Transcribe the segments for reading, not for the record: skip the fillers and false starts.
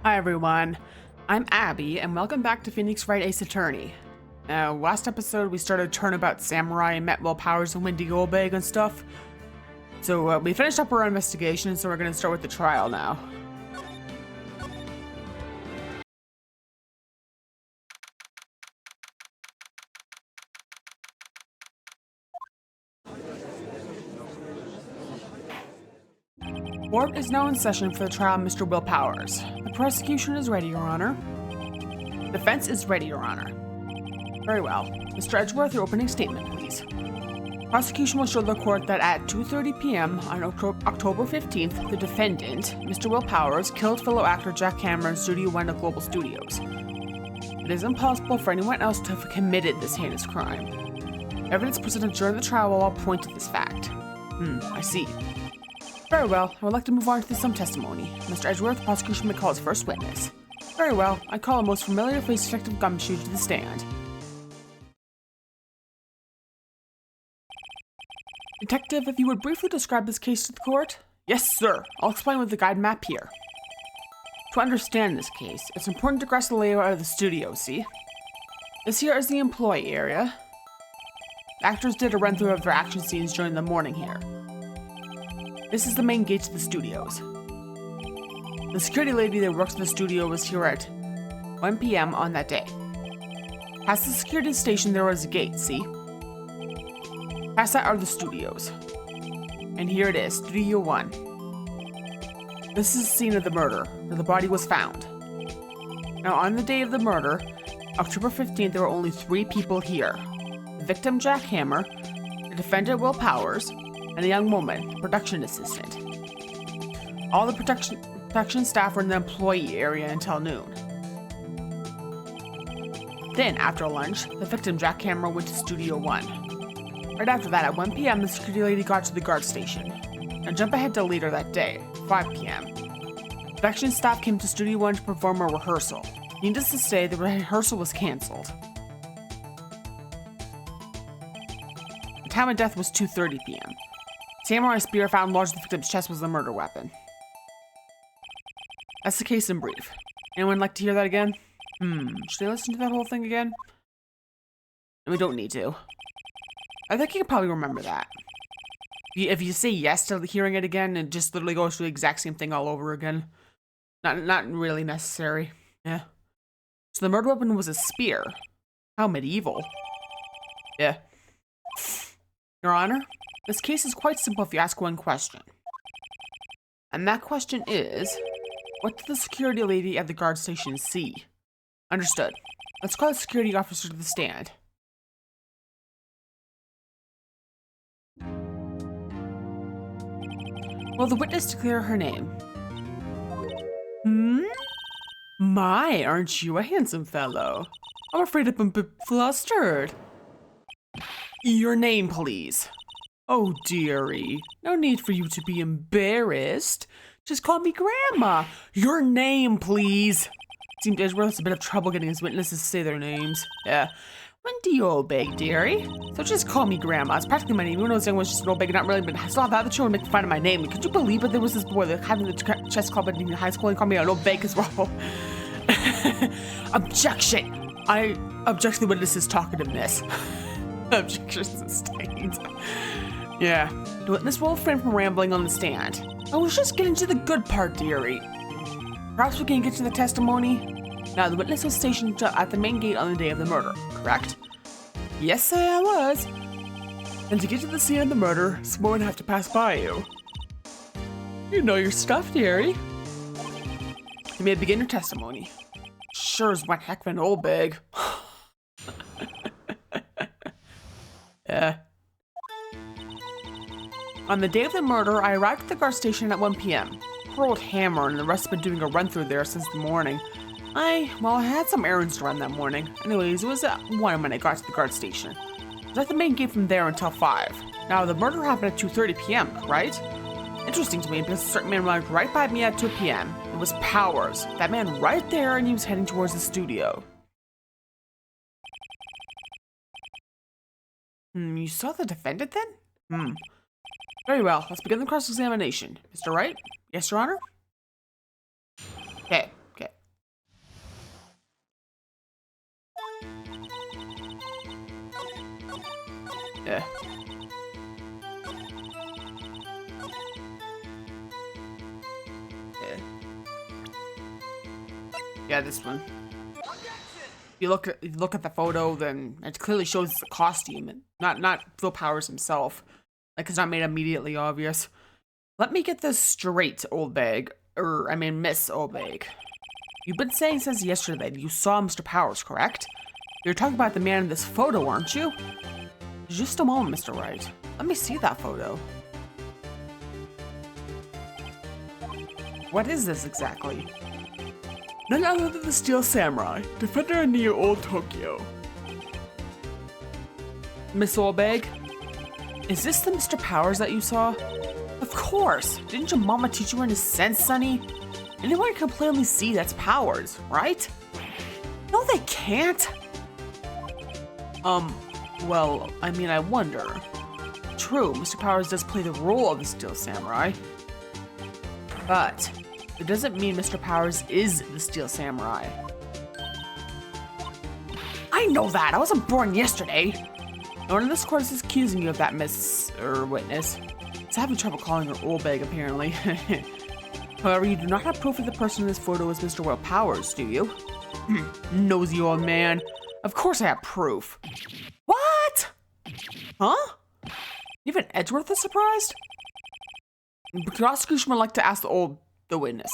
Hi everyone, I'm Abby and welcome back to Phoenix Wright Ace Attorney. Now, last episode we started a turnabout samurai and met Will Powers and Wendy Oldbag and stuff. So we finished up our investigation, so we're going to start with the trial now. Court is now in session for the trial of Mr. Will Powers. The prosecution is ready, Your Honor. Defense is ready, Your Honor. Very well. Mr. Edgeworth, your opening statement, please. Prosecution will show the court that at 2:30 p.m. on October 15th, the defendant, Mr. Will Powers, killed fellow actor Jack Hammer in Studio One of Global Studios. It is impossible for anyone else to have committed this heinous crime. Evidence presented during the trial will all point to this fact. I see. Very well, I would like to move on to some testimony. Mr. Edgeworth, the prosecution may call its first witness. Very well, I call a most familiar face Detective Gumshoe to the stand. Detective, if you would briefly describe this case to the court? Yes, sir. I'll explain with the guide map here. To understand this case, it's important to grasp the layout of the studio, see? This here is the employee area. The actors did a run-through of their action scenes during the morning here. This is the main gate to the studios. The security lady that works in the studio was here at 1 p.m. on that day. Past the security station there was a gate, see? Past that are the studios. And here it is, Studio 1. This is the scene of the murder, where the body was found. Now on the day of the murder, October 15th, there were only 3 people here. The victim, Jack Hammer, the defendant, Will Powers, and a young woman, production assistant. All the production staff were in the employee area until noon. Then, after lunch, the victim, Jack Hammer, went to Studio 1. Right after that, at 1 p.m., the security lady got to the guard station. Now jump ahead to later that day, 5 p.m. Production staff came to Studio 1 to perform a rehearsal. Needless to say, the rehearsal was cancelled. The time of death was 2:30 p.m. Samurai spear found lodged in the victim's chest was the murder weapon. That's the case in brief. Anyone like to hear that again? Should I listen to that whole thing again? We don't need to. I think you can probably remember that. If you say yes to hearing it again, it just literally goes through the exact same thing all over again. Not really necessary. Yeah. So the murder weapon was a spear. How medieval. Yeah. Your Honor, this case is quite simple if you ask one question. And that question is, what did the security lady at the guard station see? Understood. Let's call the security officer to the stand. Will the witness declare her name? My, aren't you a handsome fellow? I'm afraid I've been flustered. Your name, please. Oh, dearie. No need for you to be embarrassed. Just call me Grandma. Your name, please. Seemed Edgeworth has a bit of trouble getting his witnesses to say their names. Yeah. Wendy Oldbag, dearie. So just call me Grandma. It's practically my name. Even though it's just an Oldbag, not really, but I still have other children making fun of my name. Could you believe it? There was this boy that having the chess club in high school and called me an Oldbag as well. Objection! I object to the witness's talkativeness. Objection sustained. Yeah. The witness will refrain from rambling on the stand. I was just getting to the good part, dearie. Perhaps we can get to the testimony? Now, the witness was stationed at the main gate on the day of the murder, correct? Yes, sir, I was. And to get to the scene of the murder, someone would have to pass by you. You know your stuff, dearie. You may begin your testimony. Sure is one heck of an old bag. Yeah. On the day of the murder, I arrived at the guard station at 1 p.m. Poor old Hammer and the rest have been doing a run-through there since the morning. I had some errands to run that morning. Anyways, it was at 1 when I got to the guard station. I was at the main gate from there until 5. Now, the murder happened at 2:30 p.m., right? Interesting to me because a certain man arrived right by me at 2 p.m. It was Powers. That man right there, and he was heading towards the studio. You saw the defendant then? Very well, let's begin the cross-examination. Mr. Wright? Yes, Your Honor? Okay. Yeah. Yeah, this one. If you look at the photo, then it clearly shows it's a costume, and not Will Powers himself. Like, it's not made immediately obvious. Let me get this straight, Oldbag. I mean, Miss Oldbag. You've been saying since yesterday that you saw Mr. Powers, correct? You're talking about the man in this photo, aren't you? Just a moment, Mr. Wright. Let me see that photo. What is this exactly? None other than the Steel Samurai, defender near Old Tokyo. Miss Oldbag? Is this the Mr. Powers that you saw? Of course! Didn't your mama teach you any sense, Sonny? Anyone can plainly see that's Powers, right? No, they can't! Well, I mean, I wonder. True, Mr. Powers does play the role of the Steel Samurai. But it doesn't mean Mr. Powers is the Steel Samurai. I know that! I wasn't born yesterday! No one in this court is accusing you of that, Miss Witness. He's having trouble calling her Oldbag, apparently. However, you do not have proof that the person in this photo is Mr. Will Powers, do you? Nosy old man. Of course I have proof. What? Huh? Even Edgeworth is surprised? The prosecution would like to ask the witness.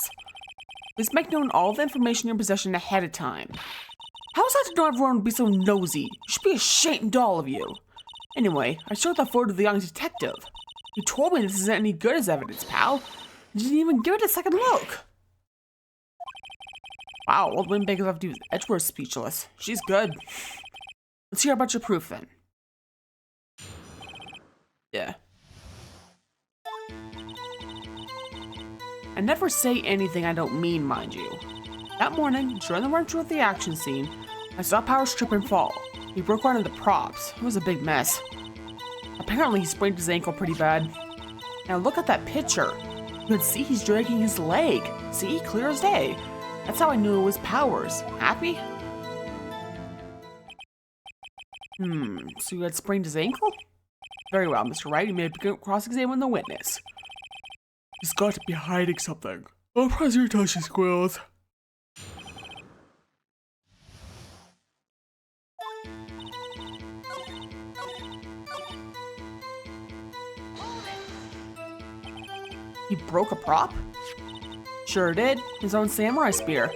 Please make known all the information in your possession ahead of time. How is that to know everyone would be so nosy? You should be ashamed, all of you. Anyway, I showed that photo to the young detective. He told me this isn't any good as evidence, pal. He didn't even give it a second look. Wow, old Windbag have to do Edgeworth speechless. She's good. Let's hear about your proof then. Yeah. I never say anything I don't mean, mind you. That morning, during the run-through of the action scene, I saw Powers trip and fall. He broke one of the props. It was a big mess. Apparently, he sprained his ankle pretty bad. Now look at that picture. You can see he's dragging his leg. See? Clear as day. That's how I knew it was Powers. Happy? So you had sprained his ankle? Very well, Mr. Wright. You may begin cross-examine the witness. He's got to be hiding something. I'll press your touchy squirrels. He broke a prop? Sure did. His own samurai spear.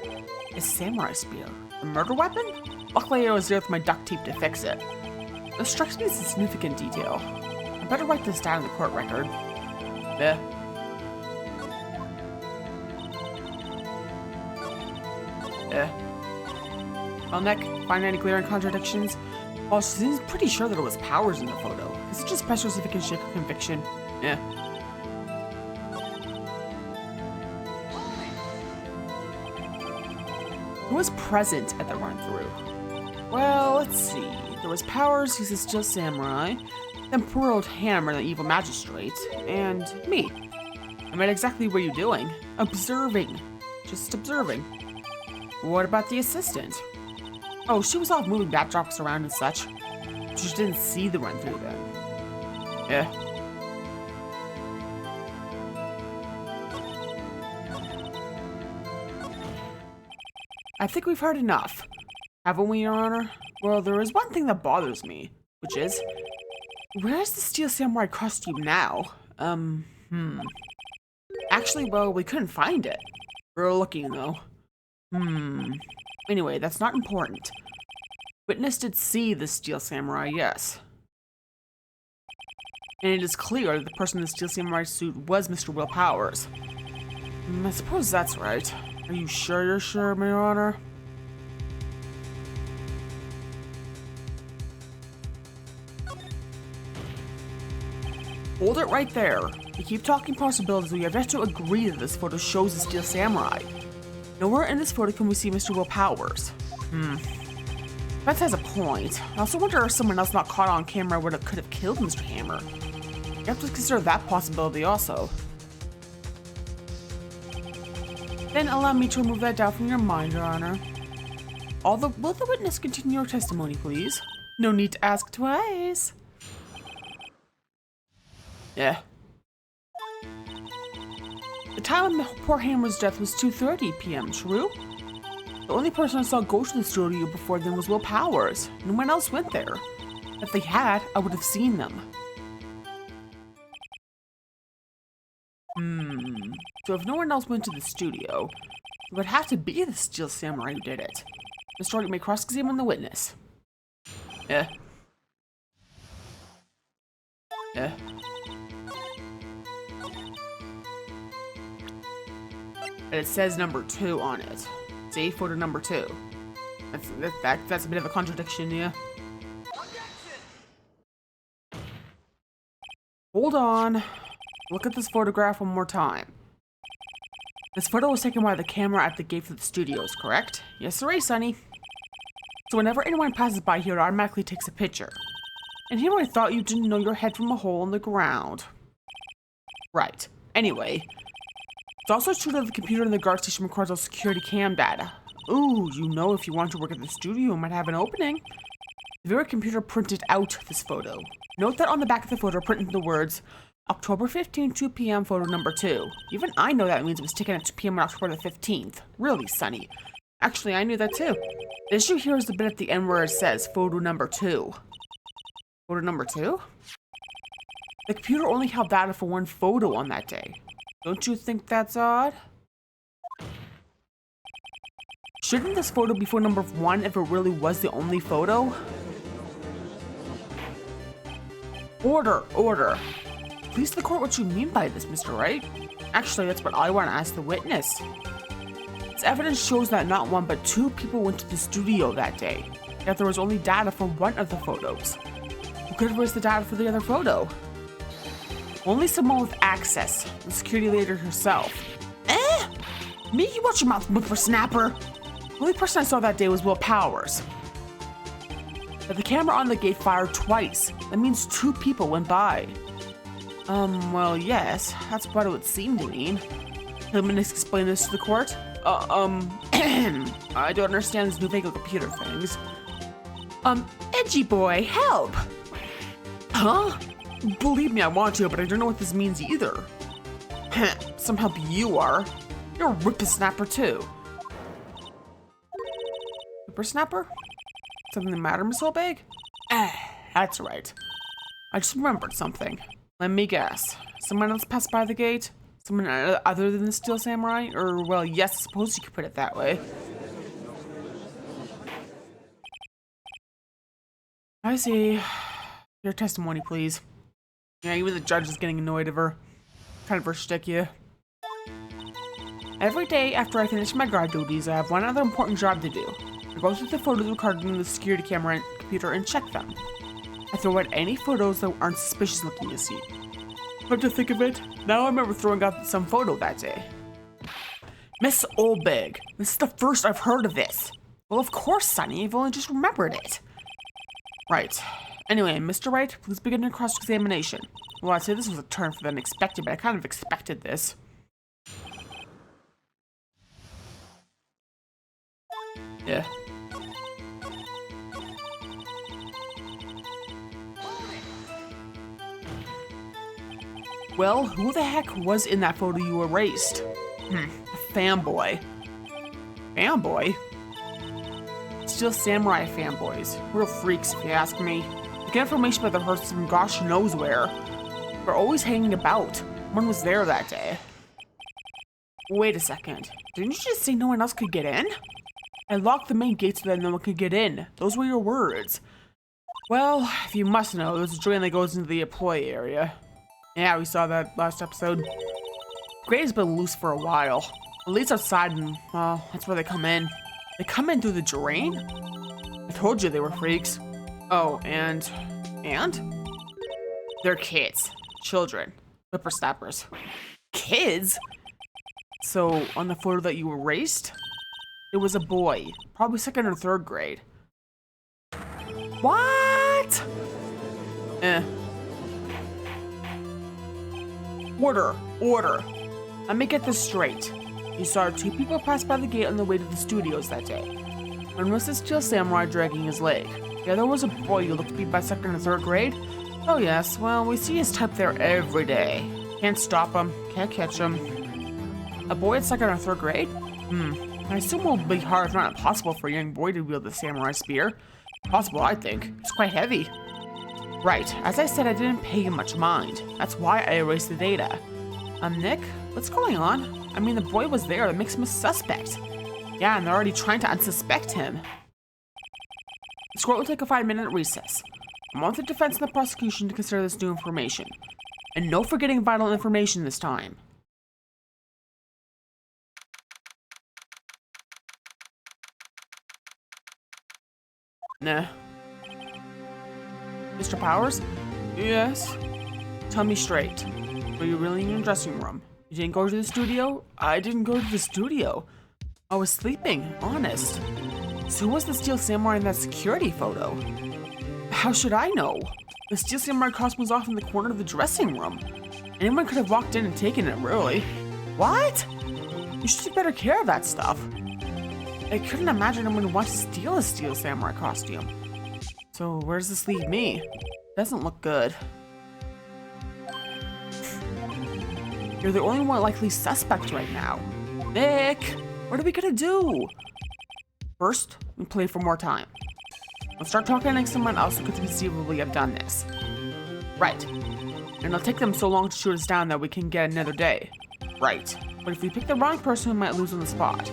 His samurai spear? A murder weapon? Luckily I was there with my duct tape to fix it. This strikes me as a significant detail. I better write this down in the court record. Yeah. Well, Nick, find any glaring contradictions? Well, she seems pretty sure that it was Powers in the photo. Is it just special if it can shake a conviction? Yeah. Who was present at the run-through? Well, let's see. There was Powers, who's a Steel Samurai, then poor old Hammer, the evil magistrate, and me. I mean, exactly what are you doing? Observing. Just observing. What about the assistant? Oh, she was off moving backdrops around and such. She just didn't see the run-through then. Yeah. I think we've heard enough. Haven't we, Your Honor? Well, there is one thing that bothers me, which is, where's the Steel Samurai costume now? Actually, well, we couldn't find it. We were looking, though. Anyway, that's not important. Witness did see the Steel Samurai, yes. And it is clear that the person in the Steel Samurai suit was Mr. Will Powers. I suppose that's right. Are you sure you're sure, Your Honor? Hold it right there. You keep talking possibilities, we have yet to agree that this photo shows the Steel Samurai. Nowhere in this photo can we see Mr. Will Powers. Beth has a point. I also wonder if someone else not caught on camera could have killed Mr. Hammer. You have to consider that possibility also. Then allow me to remove that doubt from your mind, Your Honor. Will the witness continue your testimony, please? No need to ask twice. Yeah. The time of poor Hammer's death was 2:30 p.m., true? The only person I saw go to the studio before then was Will Powers. No one else went there. If they had, I would have seen them. So if no one else went to the studio, it would have to be the Steel Samurai who did it. Mr. Wright may cross-examine the witness. Yeah. Yeah. And it says number 2 on it. See, photo number 2. That's a bit of a contradiction, yeah. Hold on. Look at this photograph one more time. This photo was taken by the camera at the gate for the studios, correct? Yes, sir, Sonny. So whenever anyone passes by here, it automatically takes a picture. And here I thought you didn't know your head from a hole in the ground. Right. Anyway, it's also true that the computer in the guard station records all security cam data. Ooh, you know, if you want to work at the studio, it might have an opening. The very computer printed out this photo. Note that on the back of the photo printed the words, October 15, 2 p.m. photo number 2. Even I know that means it was taken at 2 p.m. on October the 15th. Really, Sonny. Actually, I knew that too. The issue here is the bit at the end where it says photo number 2. Photo number 2? The computer only held data for one photo on that day. Don't you think that's odd? Shouldn't this photo be photo number 1 if it really was the only photo? Order, order. Please the court what you mean by this, Mr. Wright. Actually, that's what I want to ask the witness. This evidence shows that not 1 but 2 people went to the studio that day, yet there was only data for one of the photos. Who could have erased the data for the other photo? Only someone with access, the security lady herself. Me? You watch your mouth, whippersnapper. The only person I saw that day was Will Powers. But the camera on the gate fired twice. That means 2 people went by. Well, yes, that's what it would seem to mean. Let me explain this to the court. I don't understand these newfangled computer things. Edgy boy, help! Huh? Believe me, I want to, but I don't know what this means either. Some help you are. You're a whippersnapper too. Whippersnapper? Something the matter, Miss Oldbag? That's right. I just remembered something. Let me guess. Someone else passed by the gate? Someone other than the Steel Samurai? Or, well, yes, I suppose you could put it that way. I see. Your testimony, please. Yeah, even the judge is getting annoyed of her. Kind of her shtick, yeah. Every day after I finish my guard duties, I have one other important job to do. I go through the photos recorded in the security camera and computer and check them. I throw out any photos that aren't suspicious looking, you see. But to think of it, now I remember throwing out some photo that day. Miss Oldbag, this is the first I've heard of this. Well, of course, Sonny, I've only just remembered it. Right. Anyway, Mr. Wright, please begin your cross-examination. Well, I'd say this was a turn for the unexpected, but I kind of expected this. Yeah. Well, who the heck was in that photo you erased? A fanboy. Fanboy? Steel Samurai fanboys. Real freaks, if you ask me. They get information about their horses from gosh knows where. They're always hanging about. One was there that day. Wait a second. Didn't you just say no one else could get in? I locked the main gate so that no one could get in. Those were your words. Well, if you must know, there's a drain that goes into the employee area. Yeah, we saw that last episode. Grate has been loose for a while. At least outside, and, well, that's where they come in. They come in through the drain? I told you they were freaks. Oh, and? They're kids. Children. Whippersnappers. Kids? So, on the photo that you erased, it was a boy. Probably 2nd or 3rd grade. What? Order. Let me get this straight. You saw 2 people pass by the gate on the way to the studios that day. One was the Steel Samurai dragging his leg. The other was a boy you looked to be by 2nd or 3rd grade. Oh yes, well, we see his type there every day. Can't stop him, can't catch him. A boy at 2nd or 3rd grade? I assume it will be hard, if not impossible, for a young boy to wield the samurai spear. Possible, I think. It's quite heavy. Right, as I said, I didn't pay him much mind. That's why I erased the data. Nick, what's going on? I mean, the boy was there, that makes him a suspect. Yeah, and they're already trying to unsuspect him. The court will take a 5-minute recess. I want the defense and the prosecution to consider this new information. And no forgetting vital information this time. Nah. Mr. Powers? Yes? Tell me straight. Were you really in your dressing room? You didn't go to the studio? I didn't go to the studio. I was sleeping, honest. So who was the Steel Samurai in that security photo? How should I know? The Steel Samurai costume was off in the corner of the dressing room. Anyone could have walked in and taken it, really. What? You should take better care of that stuff. I couldn't imagine anyone would want to steal a Steel Samurai costume. So where does this leave me? Doesn't look good. You're the only one likely suspect right now. Nick, what are we gonna do? First, we play for more time. Let's start talking to someone else who could conceivably have done this. Right. And it'll take them so long to shoot us down that we can get another day. Right. But if we pick the wrong person, we might lose on the spot.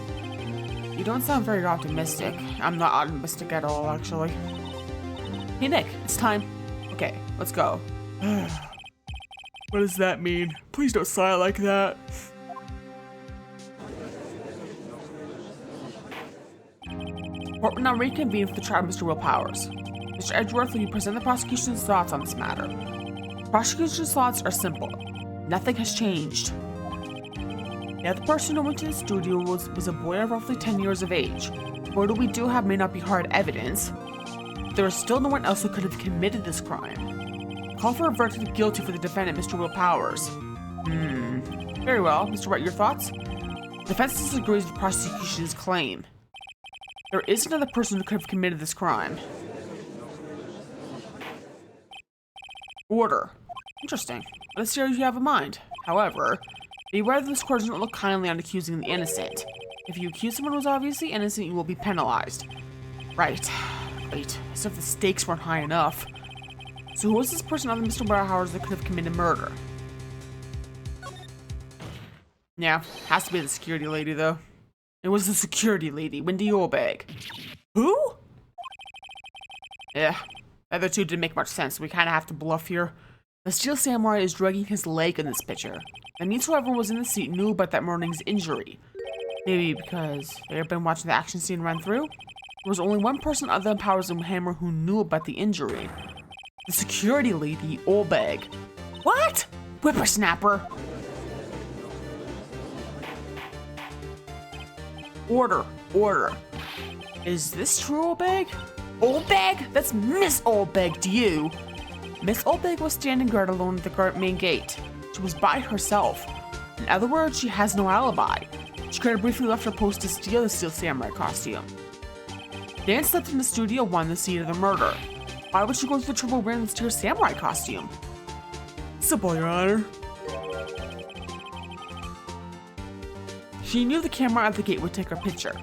You don't sound very optimistic. I'm not optimistic at all, actually. Hey, Nick, it's time. Okay, let's go. What does that mean? Please don't sigh like that. Court will now reconvene for the trial of Mr. Will Powers. Mr. Edgeworth, will you present the prosecution's thoughts on this matter? The prosecution's thoughts are simple. Nothing has changed. The other person who went to the studio was a boy of roughly 10 years of age. What we do have may not be hard evidence. There is still no one else who could have committed this crime. Call for a verdict of guilty for the defendant, Mr. Will Powers. Very well. Mr. Wright, your thoughts? The defense disagrees with the prosecution's claim. There is another person who could have committed this crime. Order. Interesting. Let's see what you have in mind. However, beware that this court does not look kindly on accusing the innocent. If you accuse someone who is obviously innocent, you will be penalized. Right. Wait, as if the stakes weren't high enough. So who was this person other than Mr. Powers that could have committed murder? Yeah, has to be the security lady, though. It was the security lady, Wendy Oldbag. Who? Yeah, the other two didn't make much sense, so we kind of have to bluff here. The Steel Samurai is dragging his leg in this picture. That means whoever was in the seat knew about that morning's injury. Maybe because they had been watching the action scene run through? There was only one person other than Powers and Hammer who knew about the injury. The security lady, Oldbag. What? Whippersnapper. Order. Is this true, Oldbag? Oldbag? That's Miss Oldbag to you. Miss Oldbag was standing guard alone at the main gate. She was by herself. In other words, she has no alibi. She could have briefly left her post to steal the Steel Samurai costume. Dan slept in the Studio 1 the scene of the murder. Why would she go through the trouble wearing the Steel Samurai costume? Simple, Your Honor. She knew the camera at the gate would take her picture.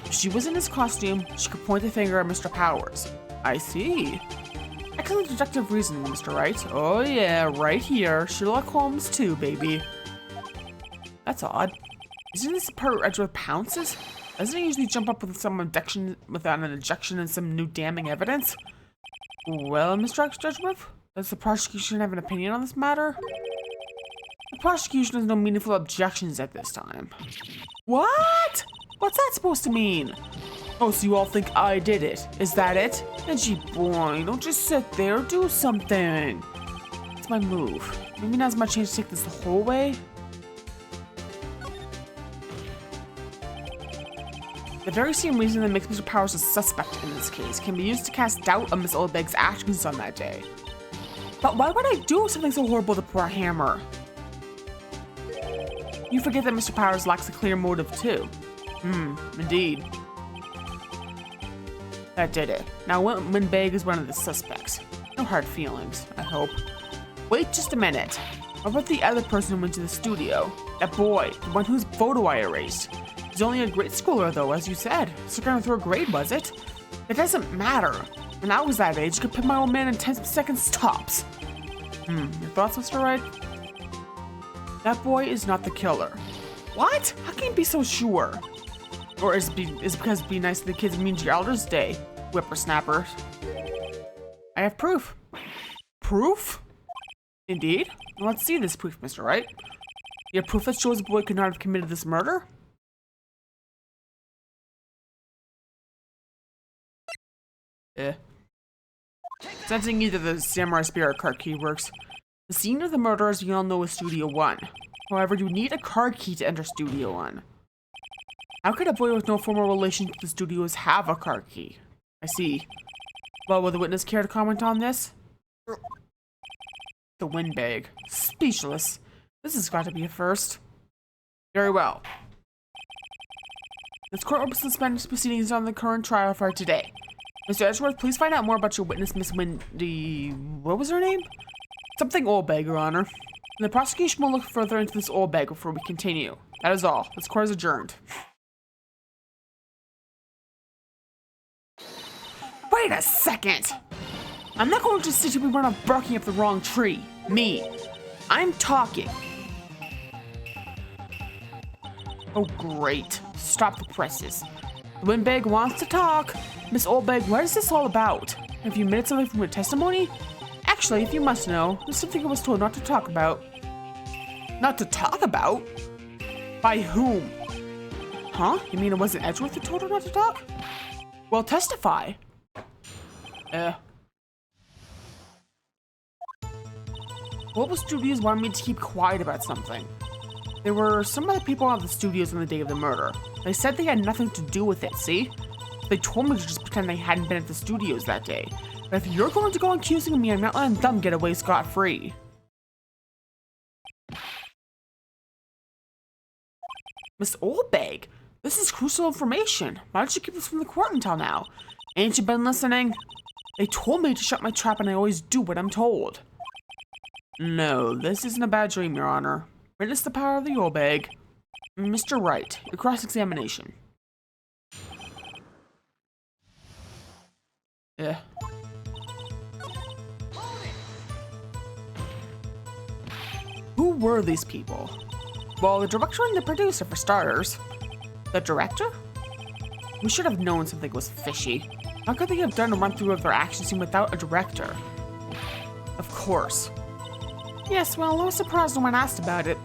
If she was in his costume, she could point the finger at Mr. Powers. I see. Excellent deductive reasoning, Mr. Wright. Oh yeah, right here. Sherlock Holmes too, baby. That's odd. Isn't this the part where Edgeworth pounces? Doesn't he usually jump up with some abduction, without an ejection and some new damning evidence? Well, Mr. Edgeworth, does the prosecution have an opinion on this matter? The prosecution has no meaningful objections at this time. What? What's that supposed to mean? Oh, so you all think I did it? Is that it? Edgy boy, don't just sit there, do something. It's my move. Maybe now's my chance to take this the whole way? The very same reason that makes Mr. Powers a suspect in this case can be used to cast doubt on Miss Oldbag's actions on that day. But why would I do something so horrible to poor Hammer? You forget that Mr. Powers lacks a clear motive too. Indeed. That did it. Now Oldbag is one of the suspects. No hard feelings, I hope. Wait just a minute. What about the other person who went to the studio? That boy, the one whose photo I erased. He's only a grade schooler though, as you said. So going through a grade, was it? It doesn't matter. When I was that age, I could pin my old man in 10 seconds tops. Your thoughts, Mr. Wright? That boy is not the killer. What? How can you be so sure? Or is it because being nice to the kids means your Elder's Day, whippersnapper? I have proof. Proof? Indeed? Well, let's see this proof, Mr. Wright. You have proof that shows the boy could not have committed this murder? Sensing either the Samurai Spirit card key works. The scene of the murder, as you all know, is Studio 1. However, you need a card key to enter Studio 1. How could a boy with no formal relation to the studios have a card key? I see. Well, will the witness care to comment on this? The windbag. Speechless. This has got to be a first. Very well. This court will suspend proceedings on the current trial for today. Mr. Edgeworth, please find out more about your witness, Miss Wendy... What was her name? Something Oldbag, Your Honor. And the prosecution will look further into this Oldbag before we continue. That is all. This court is adjourned. Wait a second! I'm not going to sit here and run off barking up the wrong tree. Me. I'm talking. Oh, great. Stop the presses. The windbag wants to talk. Miss Oldbag, what is this all about? A few minutes away from your testimony? Actually, if you must know, there's something I was told not to talk about. Not to talk about? By whom? Huh? You mean it wasn't Edgeworth who told her not to talk? Well, testify. Global Studios wanted me to keep quiet about something. There were some other people at the studios on the day of the murder. They said they had nothing to do with it, see? They told me to just pretend they hadn't been at the studios that day. But if you're going to go accusing me, I'm not letting them get away scot-free. Miss Oldbag, this is crucial information. Why did you keep this from the court until now? Ain't you been listening? They told me to shut my trap and I always do what I'm told. No, this isn't a bad dream, Your Honor. Witness the power of the Oldbag. Mr. Wright, your cross-examination. Who were these people? Well, the director and the producer, for starters. The director? We should have known something was fishy. How could they have done a run-through of their action scene without a director? Of course. Yes, well, I was surprised no one asked about it.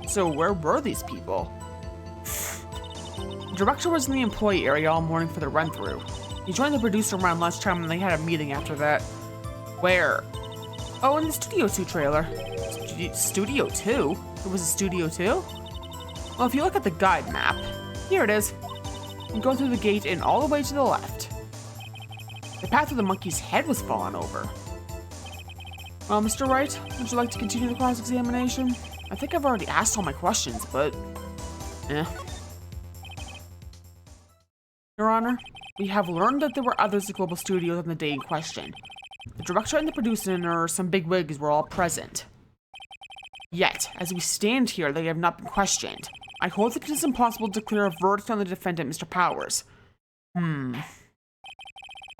So where were these people? The director was in the employee area all morning for the run-through. He joined the producer around lunchtime and they had a meeting after that. Where? Oh, in the Studio 2 trailer. Studio 2? There was a Studio 2? Well, if you look at the guide map, here it is. You go through the gate and all the way to the left. The path of the monkey's head was fallen over. Well, Mr. Wright, would you like to continue the cross-examination? I think I've already asked all my questions, but... Your Honor, we have learned that there were others at Global Studios on the day in question. The director and the producer and some bigwigs were all present. Yet, as we stand here, they have not been questioned. I hold that it is impossible to declare a verdict on the defendant, Mr. Powers.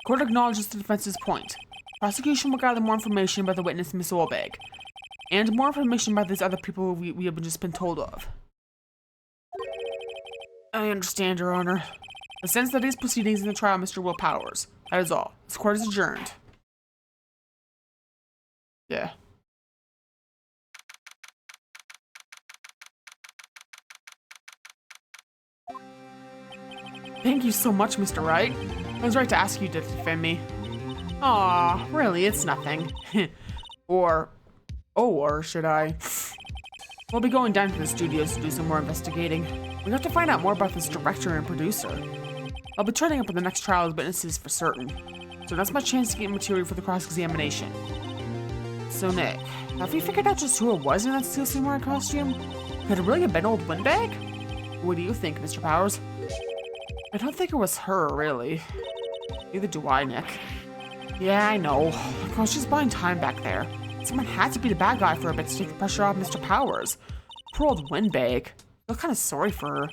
Court acknowledges the defense's point. Prosecution will gather more information about the witness, Miss Oldbag, and more information about these other people we have just been told of. I understand, Your Honor. The sense that these proceedings in the trial, Mr. Will Powers. That is all. This court is adjourned. Thank you so much, Mr. Wright. I was right to ask you to defend me. Aw, really, it's nothing. Or should I? We'll be going down to the studios to do some more investigating. We have to find out more about this director and producer. I'll be turning up in the next trial as witnesses for certain. So that's my chance to get material for the cross-examination. So Nick, have you figured out just who it was in that Steel Samurai costume? Could it really have been Old Windbag? What do you think, Mr. Powers? I don't think it was her, really. Neither do I, Nick. Yeah, I know. I was just buying time back there. Someone had to be the bad guy for a bit to take the pressure off Mr. Powers. Poor old Windbag. I feel kind of sorry for her.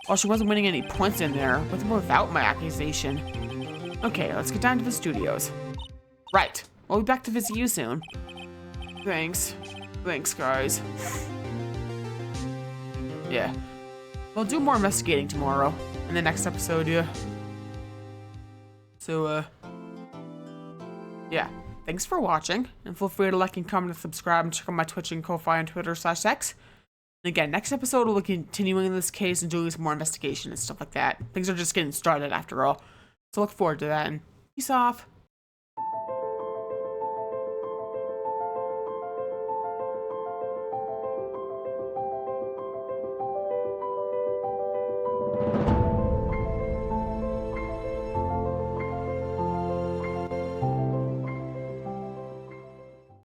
Well, she wasn't winning any points in there, with or without my accusation. Okay, let's get down to the studios. Right. We'll be back to visit you soon. Thanks. Thanks, guys. Yeah. We'll do more investigating tomorrow. In the next episode, yeah. So, yeah. Thanks for watching, and feel free to like and comment and subscribe, and check out my Twitch and Ko-Fi and Twitter/X. And again, next episode we'll be continuing this case and doing some more investigation and stuff like that. Things are just getting started after all. So look forward to that, and peace off.